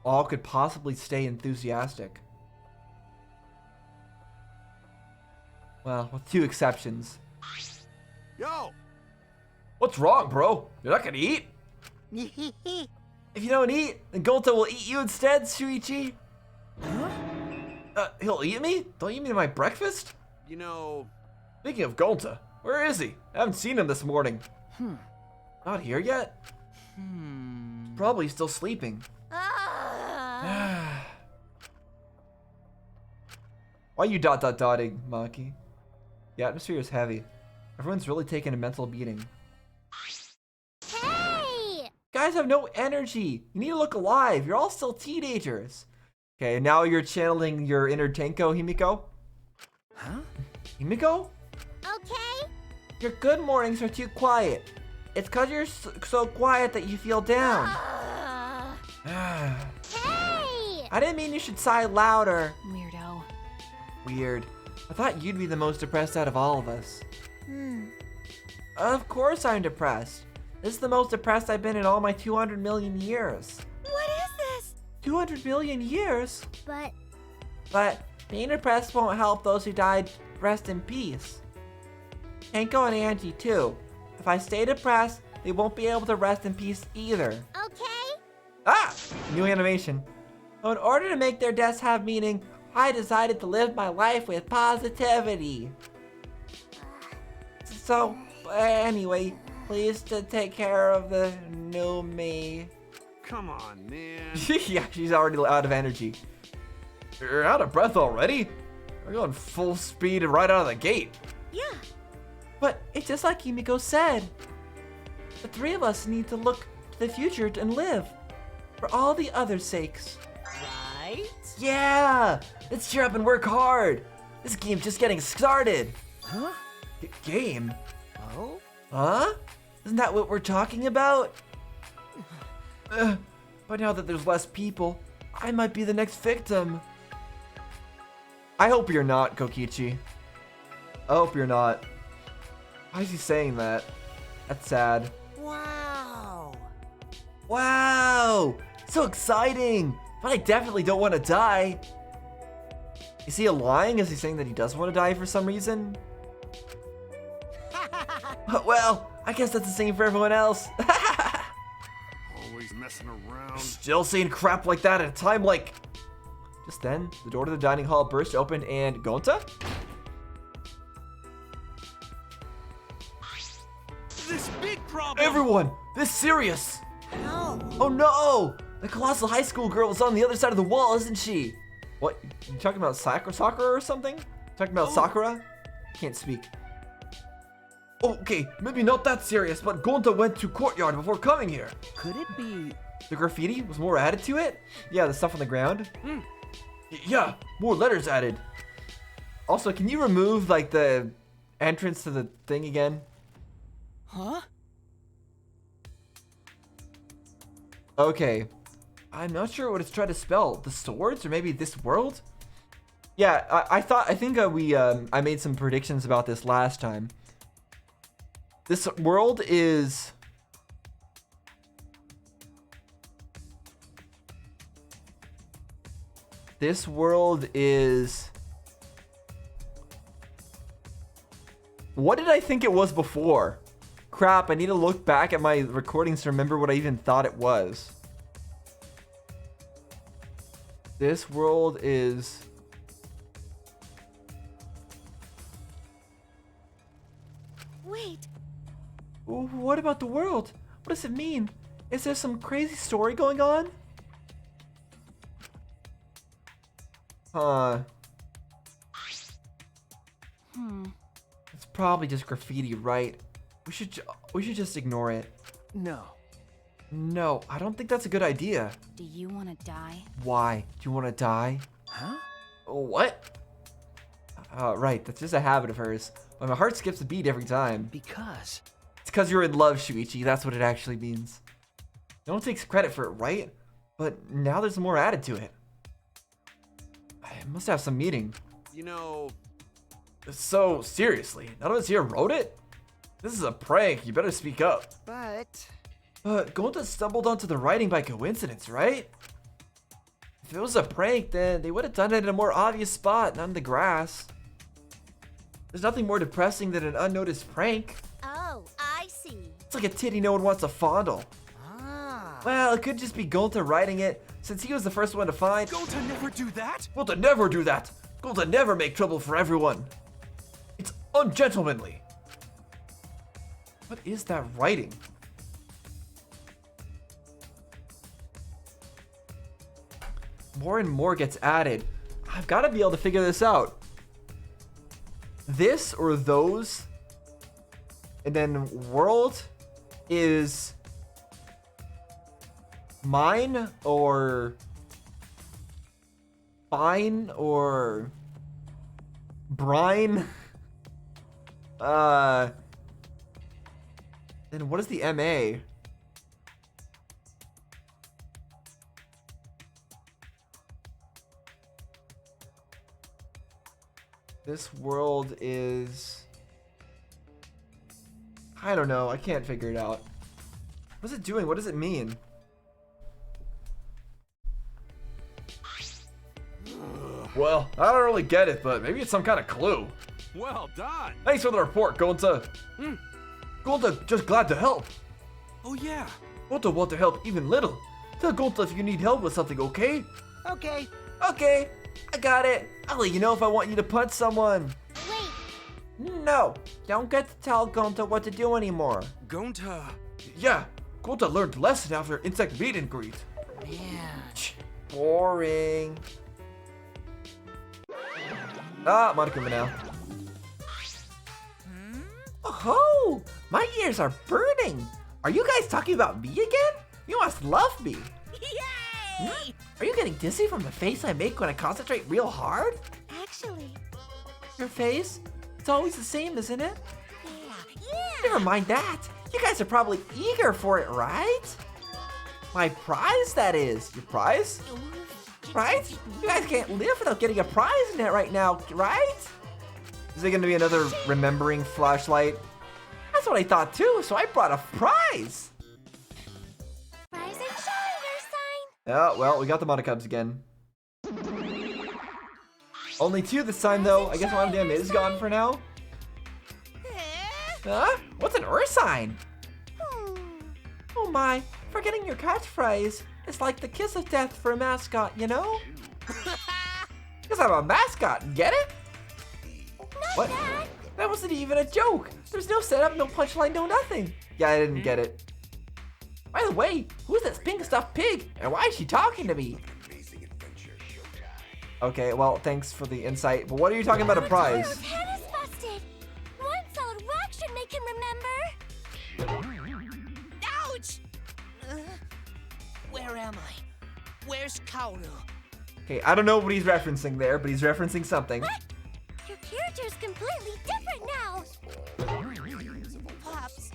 all could possibly stay enthusiastic. Well, with 2 exceptions. Yo! What's wrong, bro? You're not gonna eat? If you don't eat, then Golta will eat you instead, Shuichi. Huh? He'll eat me? Don't eat me to my breakfast? You know... Speaking of Gonta, where is he? I haven't seen him this morning. Not here yet? Probably still sleeping. Why are you dotting, Maki? The atmosphere is heavy. Everyone's really taking a mental beating. Hey! Guys have no energy. You need to look alive. You're all still teenagers. Okay, now you're channeling your inner Tenko, Himiko. Huh? Himiko? Okay? Your good mornings are too quiet. It's cause you're so quiet that you feel down. Hey! I didn't mean you should sigh louder. Weirdo. Weird. I thought you'd be the most depressed out of all of us. Of course I'm depressed. This is the most depressed I've been in all my 200 million years. What is this? 200 million years? But being depressed won't help those who died rest in peace. Tenko and Angie too. If I stay depressed, they won't be able to rest in peace either. okay? Ah! New animation. So in order to make their deaths have meaning, I decided to live my life with positivity. So, anyway, please to take care of the new me. Come on, man. Yeah, she's already out of energy. You're out of breath already? We're going full speed right out of the gate. Yeah. But it's just like Himiko said. The 3 of us need to look to the future and live. For all the others' sakes. Right? Yeah! Let's cheer up and work hard. This game's just getting started. Huh? Game? Oh? Huh? Isn't that what we're talking about? But now that there's less people, I might be the next victim. I hope you're not, Kokichi. I hope you're not. Why is he saying that? That's sad. Wow. Wow! So exciting! But I definitely don't want to die. Is he lying? Is he saying that he does want to die for some reason? Well, I guess that's the same for everyone else. Always messing around. Still saying crap like that at a time like... Just then, the door to the dining hall burst open and Gonta? This big problem. Everyone, this serious. How? Oh no! The colossal high school girl is on the other side of the wall, isn't she? What? You talking about Sakura or something? Talking about Sakura? Can't speak. Okay, maybe not that serious, but Gonta went to courtyard before coming here. Could it be? The graffiti was more added to it? Yeah, the stuff on the ground. Yeah, more letters added. Also, can you remove like the entrance to the thing again? Huh? Okay. I'm not sure what it's trying to spell. The swords or maybe this world? Yeah, I think I made some predictions about this last time. This world is... This world is... What did I think it was before? Crap, I need to look back at my recordings to remember what I even thought it was. This world is... Wait, What about the world? What does it mean? Is there some crazy story going on? Huh. It's probably just graffiti, right? We should just ignore it. No. No, I don't think that's a good idea. do you want to die? Why? Do you want to die? Huh? What? Right, that's just a habit of hers. But my heart skips a beat every time. Because. It's because you're in love, Shuichi. That's what it actually means. No one takes credit for it, right? But now there's more added to it. I must have some meaning. You know, So, seriously, none of us here wrote it? This is a prank. You better speak up. But But Gonta stumbled onto the writing by coincidence, right? If it was a prank, then they would have done it in a more obvious spot, not in the grass. There's nothing more depressing than an unnoticed prank. Oh, I see. It's like a titty no one wants to fondle. Well, it could just be Gonta writing it, since he was the first one to find. Gonta never do that. Gonta never do that. Gonta never make trouble for everyone. It's ungentlemanly. What is that writing? More and more gets added. I've got to be able to figure this out. This or those, and then world is mine or fine or brine. Then what is the MA? This world is... I don't know. I can't figure it out. What's it doing? What does it mean? Well, I don't really get it, but maybe it's some kind of clue. Well done. Thanks for the report, Gonta. Gonta, just glad to help. Oh yeah. Gonta want to help even little. Tell Gonta if you need help with something, okay? okay. Okay, I got it. I'll let you know if I want you to punch someone. Wait, No, don't get to tell Gonta what to do anymore. Gonta. Yeah, Gonta learned a lesson after insect meet and greet. Man. Boring. Ah, Monokuma now. Oh, my ears are burning. Are you guys talking about me again? You must love me. yay! Are you getting dizzy from the face I make when I concentrate real hard? Actually, Your face? It's always the same, isn't it? Yeah! Never mind that. You guys are probably eager for it, right? My prize, that is. Your prize? Right? You guys can't live without getting a prize in it right now, right? Is it gonna be another remembering flashlight? That's what I thought too, so I brought a prize. Rise and shine, Ursine. Oh, well, we got the Monocubs again. Only 2 this time though. I guess one of them is gone for now. Huh? What's an Ursine? Oh my, forgetting your catchphrase is like the kiss of death for a mascot, you know? Because I'm a mascot, get it? What? That wasn't even a joke. There's no setup, no punchline, no nothing. Yeah, I didn't get it. By the way, who's this pink stuffed pig? And why is she talking to me? Okay, well, thanks for the insight. But what are you talking about a prize? Your pen is busted. One solid whack should make him remember. Ouch! Where am I? Where's Kaoru? Okay, I don't know what he's referencing there, but he's referencing something. What? Your character's completely different now. Pops,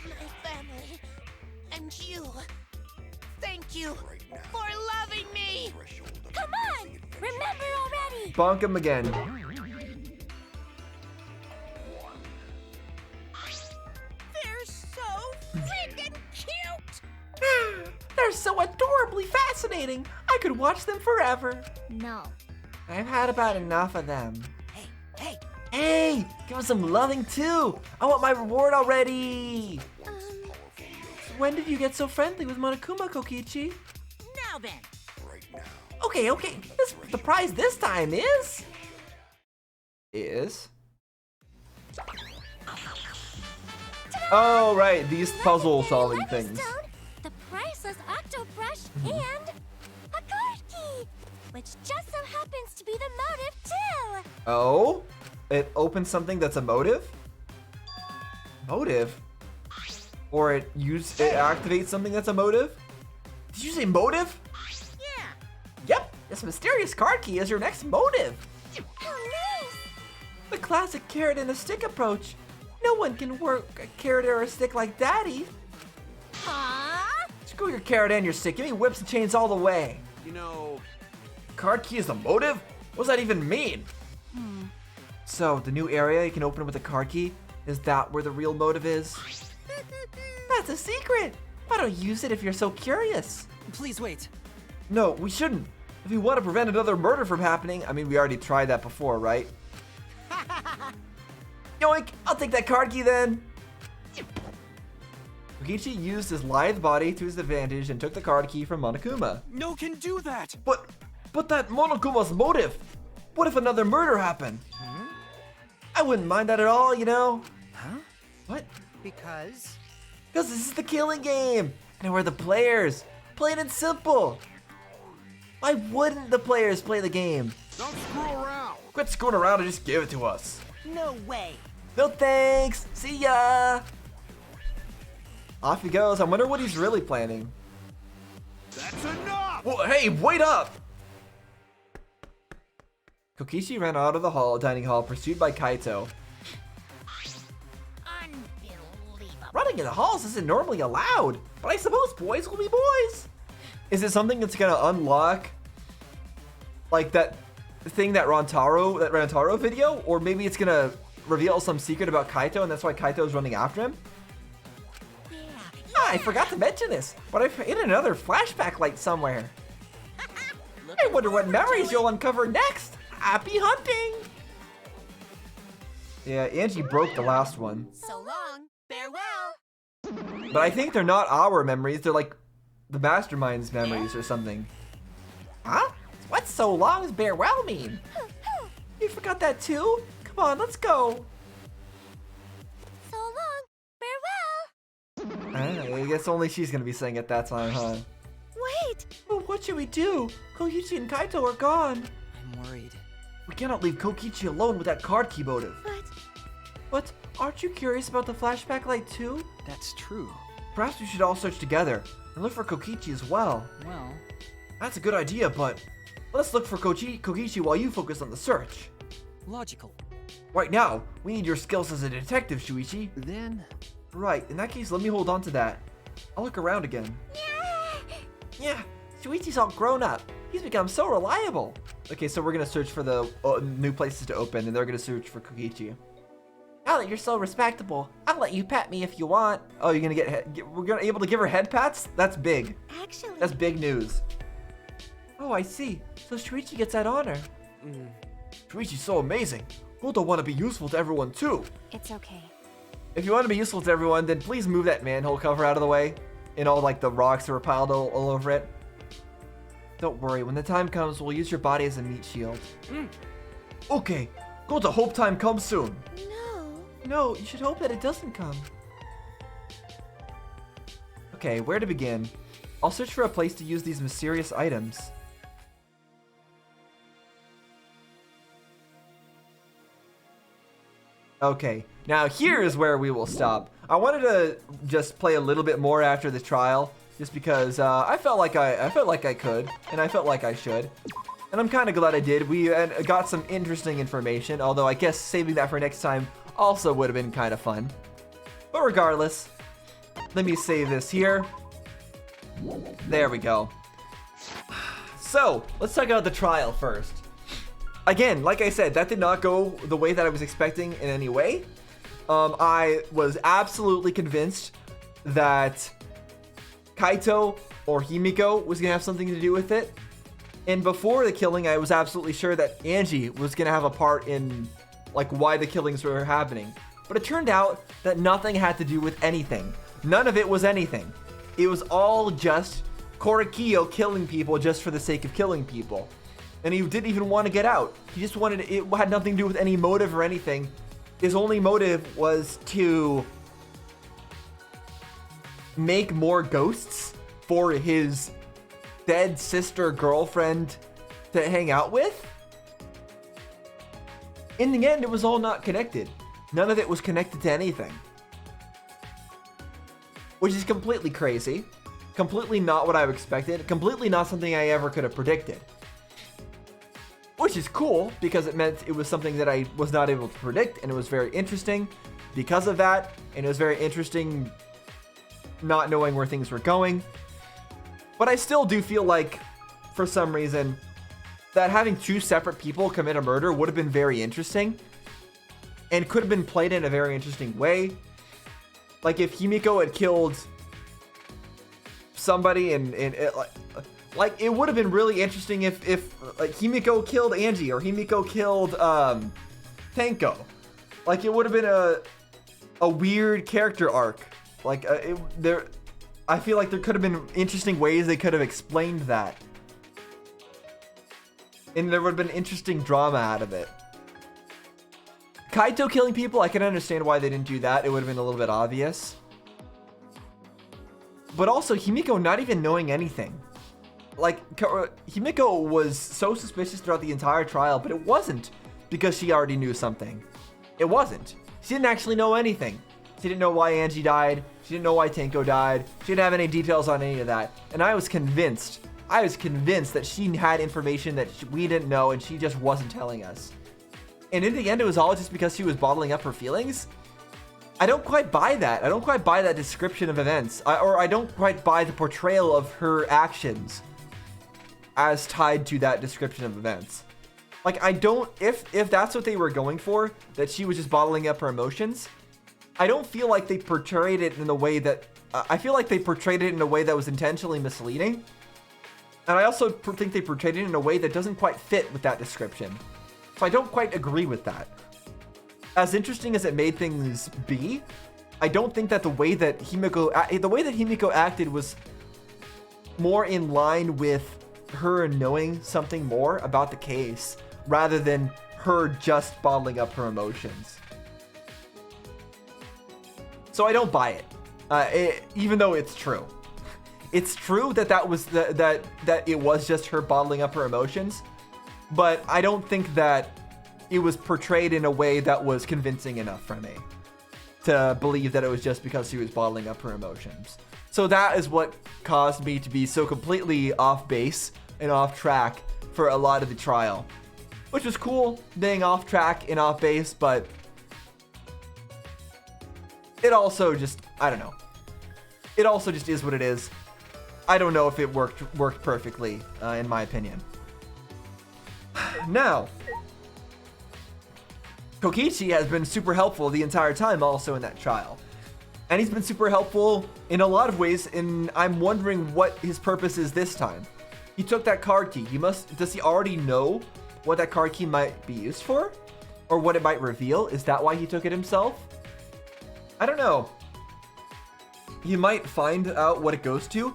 my family, and you. Thank you for loving me. Come on, remember already. Bonk him again. They're so freaking cute. They're so adorably fascinating. I could watch them forever. No. I've had about enough of them. Hey, Hey, give us some loving too. I want my reward already. When did you get so friendly with Monokuma, Kokichi? now then. Okay. The prize this time is... Oh, right, these puzzle solving things. The priceless octo brush and a card key, which just so happens to be the motive too. Oh? It opens something that's a motive? Motive? Or it activates something that's a motive? Did you say motive? Yeah. Yep, this mysterious card key is your next motive. How nice! The classic carrot and a stick approach. No one can work a carrot or a stick like Daddy. Huh? Screw your carrot and your stick. Give me whips and chains all the way. You know, Card key is a motive? What does that even mean? So, the new area you can open with a card key, is that where the real motive is? That's a secret! Why don't you use it if you're so curious? Please wait. No, we shouldn't. If you want to prevent another murder from happening, I mean, we already tried that before, right? Yoink! I'll take that card key then! Kokichi used his lithe body to his advantage and took the card key from Monokuma. No can do that. But that Monokuma's motive! What if another murder happened? I wouldn't mind that at all, you know? Huh? What? Because? Because this is the killing game! And we're the players! Plain and simple! Why wouldn't the players play the game? don't screw around. Quit screwing around and just give it to us. No way. No thanks! See ya! Off he goes. I wonder what he's really planning. That's enough. Well, hey, wait up! Kokichi ran out of the dining hall, pursued by Kaito. Unbelievable. Running in the halls isn't normally allowed, but I suppose boys will be boys. Is it something that's gonna unlock, like that thing that Rantaro video, or maybe it's gonna reveal some secret about Kaito, and that's why Kaito's running after him? I forgot to mention this, but I've hidden another flashback light somewhere. I wonder what memories you'll uncover next. Happy hunting! Yeah, Angie broke the last one. So long. Farewell. But I think they're not our memories, they're like the mastermind's memories or something. Huh? What's so long as farewell mean? You forgot that too? Come on, let's go. So long. Farewell. I guess only she's gonna be saying it that time, huh? Wait. Well, what should we do? Kokichi and Kaito are gone. I'm worried. We cannot leave Kokichi alone with that card key motive. But aren't you curious about the flashback light too? That's true. Perhaps we should all search together and look for Kokichi as well. Well, That's a good idea, but let's look for Kokichi while you focus on the search. logical. Right now, we need your skills as a detective, Shuichi. Then, Right, in that case, let me hold on to that. I'll look around again. Yeah, Shuichi's all grown up. He's become so reliable. Okay, so we're gonna search for the new places to open, and they're gonna search for Kokichi. Now that you're so respectable, I'll let you pet me if you want. Oh, you're gonna we're gonna able to give her head pats? That's big. Actually, That's big news. Oh, I see. So Shuichi gets that honor. Shuichi's so amazing. Goto want to be useful to everyone too. It's okay. If you want to be useful to everyone, then please move that manhole cover out of the way, and all like the rocks that were piled all over it. Don't worry, when the time comes, we'll use your body as a meat shield. Okay, Goto hope time comes soon. no. No, you should hope that it doesn't come. Okay, where to begin? I'll search for a place to use these mysterious items. Okay, now here is where we will stop. I wanted to just play a little bit more after the trial, just because I felt like I could, and I felt like I should. And I'm kind of glad I did. We got some interesting information, although I guess saving that for next time also would have been kind of fun. But regardless, let me save this here. There we go. So, let's talk about the trial first. Again, like I said, that did not go the way that I was expecting in any way. I was absolutely convinced that Kaito or Himiko was going to have something to do with it. And before the killing, I was absolutely sure that Angie was going to have a part in like why the killings were happening. But it turned out that nothing had to do with anything. None of it was anything. It was all just Korekiyo killing people just for the sake of killing people. And he didn't even want to get out. He just wanted it had nothing to do with any motive or anything. His only motive was to make more ghosts for his dead sister girlfriend to hang out with. In the end, it was all not connected. None of it was connected to anything. Which is completely crazy. Completely not what I expected. Completely not something I ever could have predicted. Which is cool, because it meant it was something that I was not able to predict, and it was very interesting because of that, and it was very interesting not knowing where things were going. But I still do feel like, for some reason, that having two separate people commit a murder would have been very interesting, and could have been played in a very interesting way. Like if Himiko had killed somebody and it, like it would have been really interesting if like Himiko killed Angie or Himiko killed Tenko. Like it would have been a weird character arc. Like I feel like there could have been interesting ways they could have explained that. And there would have been interesting drama out of it. Kaito killing people, I can understand why they didn't do that. It would have been a little bit obvious. But also Himiko not even knowing anything. Like, Himiko was so suspicious throughout the entire trial, but it wasn't because she already knew something. It wasn't. She didn't actually know anything. She didn't know why Angie died. She didn't know why Tenko died. She didn't have any details on any of that. And I was convinced that she had information that we didn't know and she just wasn't telling us. And in the end, it was all just because she was bottling up her feelings. I don't quite buy that. I don't quite buy that description of events. Or I don't quite buy the portrayal of her actions as tied to that description of events. Like, I don't, if that's what they were going for, that she was just bottling up her emotions, I don't feel like they portrayed it in the way that, I feel like they portrayed it in a way that was intentionally misleading. And I also think they portrayed it in a way that doesn't quite fit with that description. So I don't quite agree with that. As interesting as it made things be, I don't think that the way that Himiko acted was more in line with her knowing something more about the case rather than her just bottling up her emotions. So I don't buy it, even though it's true. It's true that that it was just her bottling up her emotions, but I don't think that it was portrayed in a way that was convincing enough for me to believe that it was just because she was bottling up her emotions. So that is what caused me to be so completely off base and off track for a lot of the trial, which was cool being off track and off base, but it also just, I don't know. It also just is what it is. I don't know if it worked perfectly, in my opinion. Now, Kokichi has been super helpful the entire time also in that trial. And he's been super helpful in a lot of ways, and I'm wondering what his purpose is this time. He took that card key. Does he already know what that card key might be used for? Or what it might reveal? Is that why he took it himself? I don't know. He might find out what it goes to,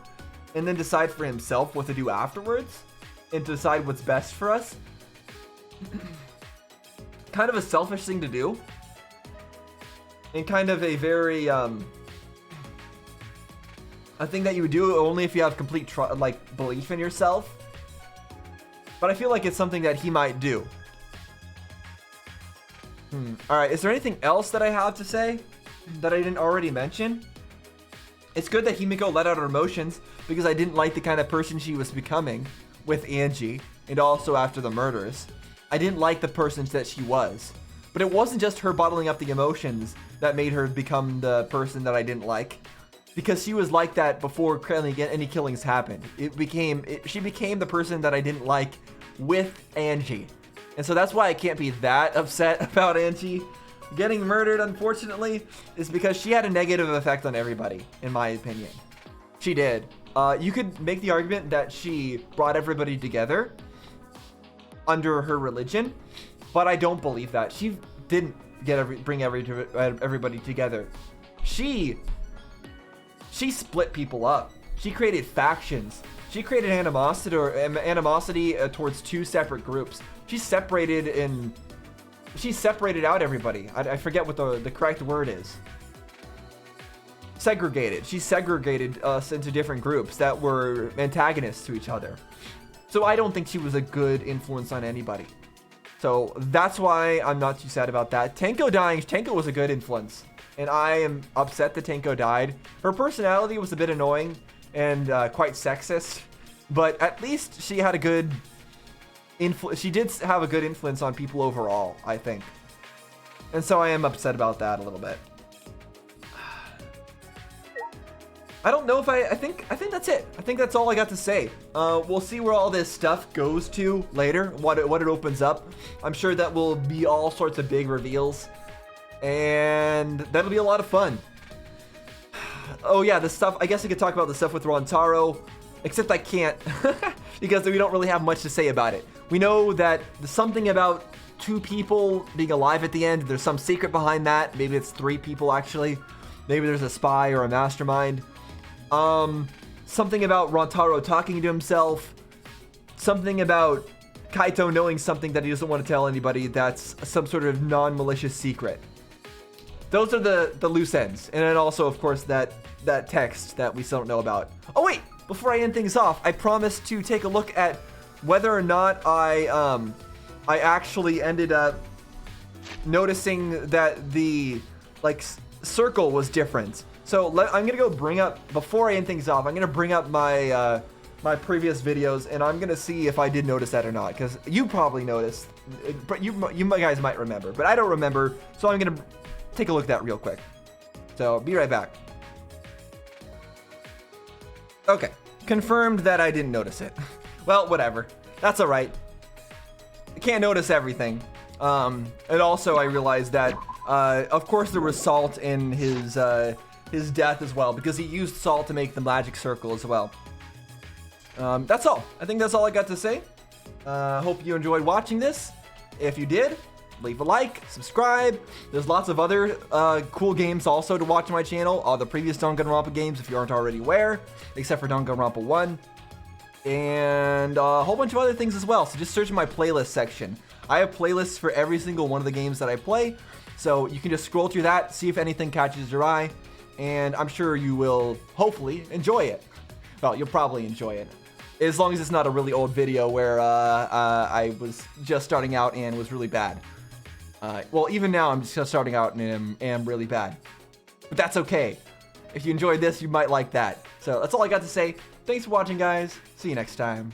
and then decide for himself what to do afterwards, and decide what's best for us. Kind of a selfish thing to do. And kind of a very, a thing that you would do only if you have complete, belief in yourself. But I feel like it's something that he might do. Alright, is there anything else that I have to say that I didn't already mention? It's good that Himiko let out her emotions, because I didn't like the kind of person she was becoming with Angie, and also after the murders. I didn't like the person that she was. But it wasn't just her bottling up the emotions that made her become the person that I didn't like. Because she was like that before any killings happened. She became the person that I didn't like with Angie. And so that's why I can't be that upset about Angie getting murdered, unfortunately, is because she had a negative effect on everybody, in my opinion. She did. You could make the argument that she brought everybody together under her religion, but I don't believe that. She didn't bring everybody together. She split people up. She created factions. She created animosity towards two separate groups. She separated out everybody. I forget what the correct word is. Segregated. She segregated us into different groups that were antagonists to each other. So I don't think she was a good influence on anybody. So that's why I'm not too sad about that. Tenko dying. Tenko was a good influence. And I am upset that Tenko died. Her personality was a bit annoying and quite sexist. But at least she had a good she did have a good influence on people overall, I think. And so I am upset about that a little bit. I don't know if I think that's it. I think that's all I got to say. We'll see where all this stuff goes to later, what it opens up. I'm sure that will be all sorts of big reveals, and that'll be a lot of fun. Oh yeah, the stuff, I guess I could talk about the stuff with Rantaro, except I can't because we don't really have much to say about it. We know that there's something about 2 people being alive at the end. There's some secret behind that. Maybe it's 3 people actually. Maybe there's a spy or a mastermind. Something about Rantaro talking to himself. Something about Kaito knowing something that he doesn't want to tell anybody. That's some sort of non-malicious secret. Those are the loose ends. And then also, of course, that text that we still don't know about. Oh wait, before I end things off, I promised to take a look at whether or not I actually ended up noticing that the circle was different. So I'm gonna go bring up, before I end things off, I'm gonna bring up my my previous videos, and I'm gonna see if I did notice that or not, because you probably noticed, but you guys might remember, but I don't remember, so I'm gonna take a look at that real quick. So be right back. Okay, confirmed that I didn't notice it. Well, whatever, that's all right. I can't notice everything. And also I realized that, of course, there was salt in his death as well, because he used salt to make the magic circle as well. That's all. I think that's all I got to say. Hope you enjoyed watching this. If you did, leave a like, subscribe. There's lots of other cool games also to watch on my channel. All the previous Danganronpa games, if you aren't already aware, except for Danganronpa 1. And a whole bunch of other things as well. So just search in my playlist section. I have playlists for every single one of the games that I play. So you can just scroll through that, see if anything catches your eye. And I'm sure you will hopefully enjoy it. Well, you'll probably enjoy it. As long as it's not a really old video where I was just starting out and was really bad. Well, even now I'm just starting out and am really bad. But that's okay. If you enjoyed this, you might like that. So that's all I got to say. Thanks for watching, guys. See you next time.